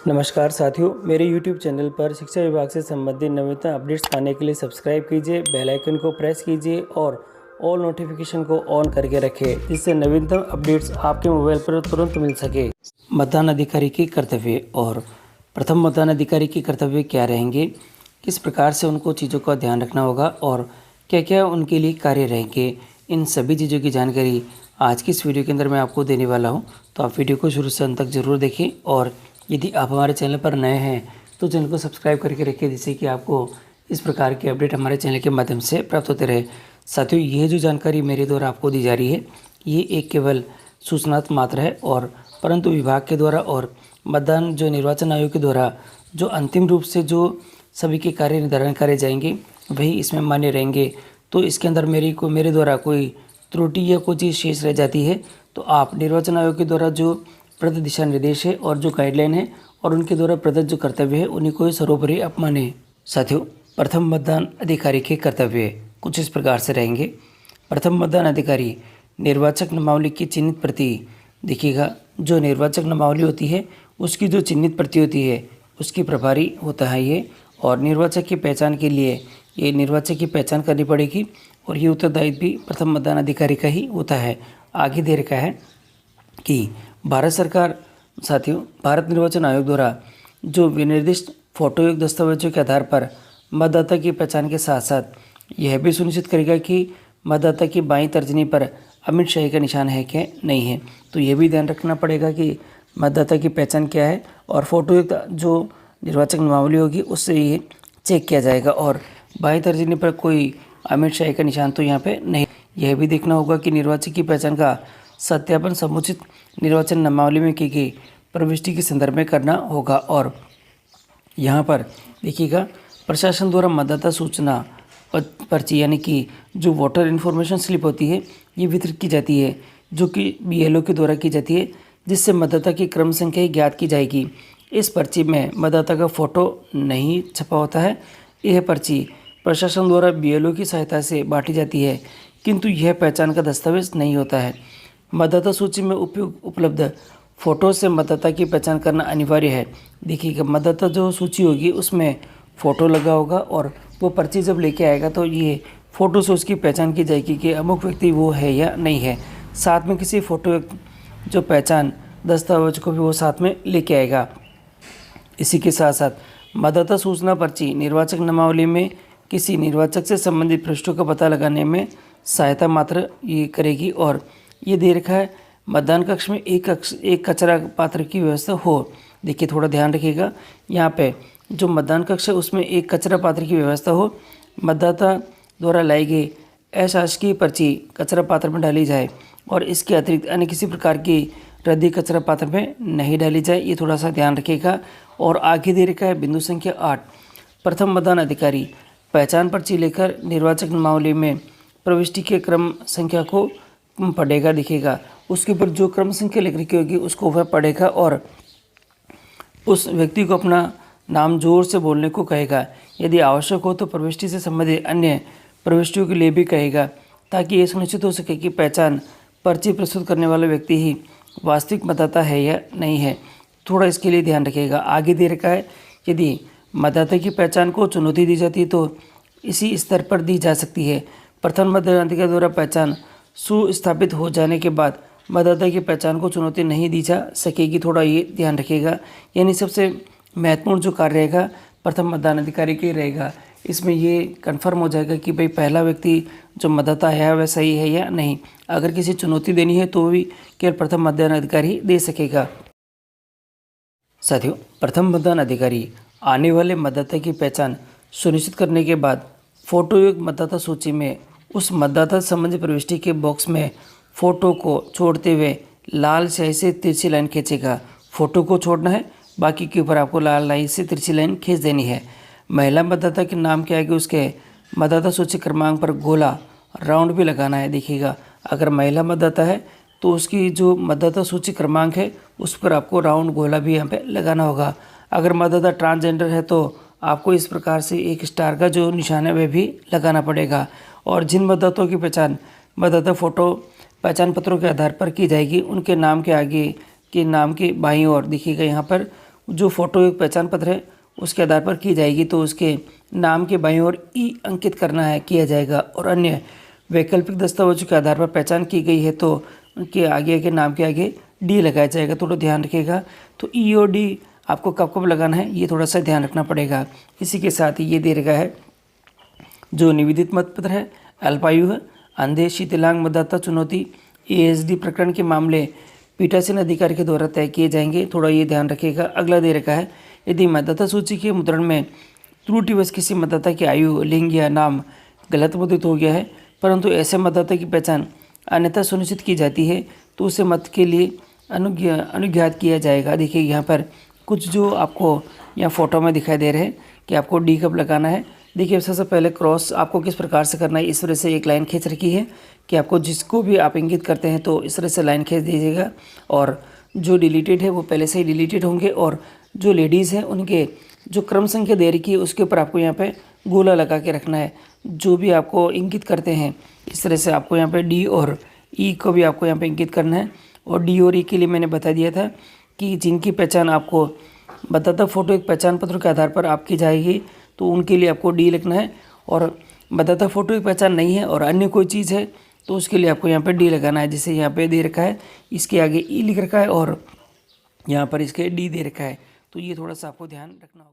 नमस्कार साथियों, मेरे YouTube चैनल पर शिक्षा विभाग से संबंधित नवीनतम अपडेट्स पाने के लिए सब्सक्राइब कीजिए, बेल आइकन को प्रेस कीजिए और ऑल नोटिफिकेशन को ऑन करके रखें, जिससे नवीनतम अपडेट्स आपके मोबाइल पर तुरंत मिल सके। मतदान अधिकारी के कर्तव्य और प्रथम मतदान अधिकारी के कर्तव्य क्या रहेंगे, किस प्रकार से उनको चीज़ों का ध्यान रखना होगा और क्या क्या उनके लिए कार्य रहेंगे, इन सभी चीज़ों की जानकारी आज की इस वीडियो के अंदर मैं आपको देने वाला हूँ। तो आप वीडियो को शुरू से अंत तक जरूर देखें और यदि आप हमारे चैनल पर नए हैं तो चैनल को सब्सक्राइब करके रखिए, जिससे कि आपको इस प्रकार के अपडेट हमारे चैनल के माध्यम से प्राप्त होते रहे। साथियों, ये जो जानकारी मेरे द्वारा आपको दी जा रही है ये एक केवल सूचनात्मक मात्र है और परंतु विभाग के द्वारा और मतदान जो निर्वाचन आयोग के द्वारा जो अंतिम रूप से जो सभी के कार्य निर्धारण करे जाएंगे वही इसमें मान्य रहेंगे। तो इसके अंदर मेरे द्वारा कोई त्रुटि या कोई चीज़ शेष रह जाती है तो आप निर्वाचन आयोग के द्वारा जो प्रदत्त दिशा निर्देश है और जो गाइडलाइन है और उनके द्वारा प्रदत्त जो कर्तव्य है उन्हीं को ही सर्वोपरि आप माने। साथियों, प्रथम मतदान अधिकारी के कर्तव्य कुछ इस प्रकार से रहेंगे। प्रथम मतदान अधिकारी निर्वाचक नामावली की चिन्हित प्रति देखिएगा, जो निर्वाचक नामावली होती है उसकी जो चिन्हित प्रति होती है उसकी प्रभारी होता है ये, और निर्वाचक की पहचान के लिए ये निर्वाचक की पहचान करनी पड़ेगी और ये उत्तरदायित्व भी प्रथम मतदान अधिकारी का ही होता है। आगे दे रखा है कि भारत सरकार, साथियों, भारत निर्वाचन आयोग द्वारा जो विनिर्दिष्ट फोटोयुक्त दस्तावेजों के आधार पर मतदाता की पहचान के साथ साथ यह भी सुनिश्चित करेगा कि मतदाता की बाईं तर्जनी पर अमिट शाही का निशान है कि नहीं है। तो यह भी ध्यान रखना पड़ेगा कि मतदाता की पहचान क्या है और फोटोयुक्त जो निर्वाचक नामावली होगी उससे ये चेक किया जाएगा और बाईं तर्जनी पर कोई अमिट शाही का निशान तो यहाँ पे नहीं। यह भी देखना होगा कि निर्वाचक की पहचान का सत्यापन समुचित निर्वाचन नामावली में की गई प्रविष्टि के संदर्भ में करना होगा। और यहाँ पर देखिएगा, प्रशासन द्वारा मतदाता सूचना पर्ची यानी कि जो वोटर इन्फॉर्मेशन स्लिप होती है ये वितरित की जाती है, जो कि BLO के द्वारा की जाती है, जिससे मतदाता की क्रम संख्या ज्ञात की जाएगी। इस पर्ची में मतदाता का फ़ोटो नहीं छपा होता है। यह पर्ची प्रशासन द्वारा BLO की सहायता से बांटी जाती है, किंतु यह पहचान का दस्तावेज नहीं होता है। मतदाता सूची में उपलब्ध फ़ोटो से मतदाता की पहचान करना अनिवार्य है। देखिएगा, मतदाता जो सूची होगी उसमें फ़ोटो लगा होगा और वो पर्ची जब लेके आएगा तो ये फ़ोटो से उसकी पहचान की जाएगी कि अमुक व्यक्ति वो है या नहीं है। साथ में किसी फ़ोटो जो पहचान दस्तावेज को भी वो साथ में लेके आएगा। इसी के साथ साथ मतदाता सूचना पर्ची निर्वाचक नामावली में किसी निर्वाचक से संबंधित पृष्ठों का पता लगाने में सहायता मात्र ये करेगी। और ये दे रखा है मतदान कक्ष में एक कचरा पात्र की व्यवस्था हो। देखिए, थोड़ा ध्यान रखिएगा, यहाँ पे जो मतदान कक्ष है उसमें एक कचरा पात्र की व्यवस्था हो। मतदाता द्वारा लाई गई अशासकीय पर्ची कचरा पात्र में डाली जाए और इसके अतिरिक्त अन्य किसी प्रकार की रद्दी कचरा पात्र में नहीं डाली जाए, ये थोड़ा सा ध्यान रखिएगा। और आगे दे रखा है बिंदु संख्या 8, प्रथम मतदान अधिकारी पहचान पर्ची लेकर निर्वाचक नामावली में प्रविष्टि के क्रम संख्या को पढ़ेगा। दिखेगा, उसके ऊपर जो क्रम संख्या लिख रखी होगी उसको वह पढ़ेगा और उस व्यक्ति को अपना नाम जोर से बोलने को कहेगा। यदि आवश्यक हो तो प्रविष्टि से संबंधित अन्य प्रविष्टियों के लिए भी कहेगा, ताकि ये सुनिश्चित हो सके कि पहचान पर्ची प्रस्तुत करने वाला व्यक्ति ही वास्तविक मतदाता है या नहीं है। थोड़ा इसके लिए ध्यान रखिएगा। आगे दे रखा है, यदि मतदाता की पहचान को चुनौती दी जाती है तो इसी स्तर पर दी जा सकती है। प्रथम मतदान अधिकारी द्वारा पहचान सुस्थापित हो जाने के बाद मतदाता की पहचान को चुनौती नहीं दी जा सकेगी। थोड़ा ये ध्यान रखिएगा। यानी सबसे महत्वपूर्ण जो कार्य रहेगा प्रथम मतदान अधिकारी के रहेगा। इसमें ये कंफर्म हो जाएगा कि भाई पहला व्यक्ति जो मतदाता है वह सही है या नहीं। अगर किसी चुनौती देनी है तो भी केवल प्रथम मतदान अधिकारी दे सकेगा। साथियों, प्रथम मतदान अधिकारी आने वाले मतदाता की पहचान सुनिश्चित करने के बाद फोटोयुक्त मतदाता सूची में उस मतदाता संबंधी प्रविष्टि के बॉक्स में फ़ोटो को छोड़ते हुए लाल स्याही से तिरछी लाइन खींचेगा। फ़ोटो को छोड़ना है, बाकी के ऊपर आपको लाल लाइन से तिरछी लाइन खींच देनी है। महिला मतदाता के नाम के आगे उसके मतदाता सूची क्रमांक पर गोला राउंड भी लगाना है। देखिएगा, अगर महिला मतदाता है तो उसकी जो मतदाता सूची क्रमांक है उस पर आपको राउंड गोला भी यहाँ पे लगाना होगा। अगर मतदाता ट्रांसजेंडर है तो आपको इस प्रकार से एक स्टार का जो निशान है वह भी लगाना पड़ेगा। और जिन मतदाताओं की पहचान मतदाता फ़ोटो पहचान पत्रों के आधार पर की जाएगी उनके नाम के आगे के नाम के बाईं ओर देखिएगा, यहाँ पर जो फोटो एक पहचान पत्र है उसके आधार पर की जाएगी। तो उसके नाम के बाईं ओर ई अंकित करना है, किया जाएगा। और अन्य वैकल्पिक दस्तावेजों के आधार पर पहचान की गई है तो उनके आगे के नाम के आगे डी लगाया जाएगा। थोड़ा ध्यान रखिएगा। तो ई और डी आपको कब कब लगाना है ये थोड़ा सा ध्यान रखना पड़ेगा। इसी के साथ ही ये दे रखा है जो निवेदित मतपत्र है, अल्पायु है, अंधे, शीतलांग मतदाता चुनौती, एएसडी प्रकरण के मामले पीठासीन अधिकारी के द्वारा तय किए जाएंगे। थोड़ा ये ध्यान रखिएगा। अगला दे रखा है यदि मतदाता सूची के मुद्रण में त्रुटिवश किसी मतदाता की आयु, लिंग या नाम गलत मुद्रित हो गया है परंतु ऐसे मतदाता की पहचान अन्यथा सुनिश्चित की जाती है तो उसे मत के लिए अनुज्ञात किया जाएगा। देखिए यहाँ पर कुछ जो आपको यहाँ फोटो में दिखाई दे रहे हैं कि आपको डी कब लगाना है। देखिए सबसे पहले क्रॉस आपको किस प्रकार से करना है, इस तरह से एक लाइन खींच रखी है कि आपको जिसको भी आप इंगित करते हैं तो इस तरह से लाइन खींच दीजिएगा। और जो डिलीटेड है वो पहले से ही डिलीटेड होंगे और जो लेडीज़ हैं उनके जो क्रम संख्या दे रखी है उसके ऊपर आपको यहाँ पे गोला लगा के रखना है। जो भी आपको इंगित करते हैं इस तरह से आपको यहाँ पे डी और ई को भी आपको यहाँ पे इंगित करना है। और डी और ई के लिए मैंने बता दिया था कि जिनकी पहचान आपको मतदाता फोटो एक पहचान पत्र के आधार पर आपकी जाएगी तो उनके लिए आपको डी लिखना है। और मतदाता फोटो एक पहचान नहीं है और अन्य कोई चीज़ है तो उसके लिए आपको यहाँ पे डी लगाना है। जैसे यहाँ पे दे रखा है इसके आगे ई लिख रखा है और यहाँ पर इसके डी दे रखा है। तो ये थोड़ा सा आपको ध्यान रखना होगा।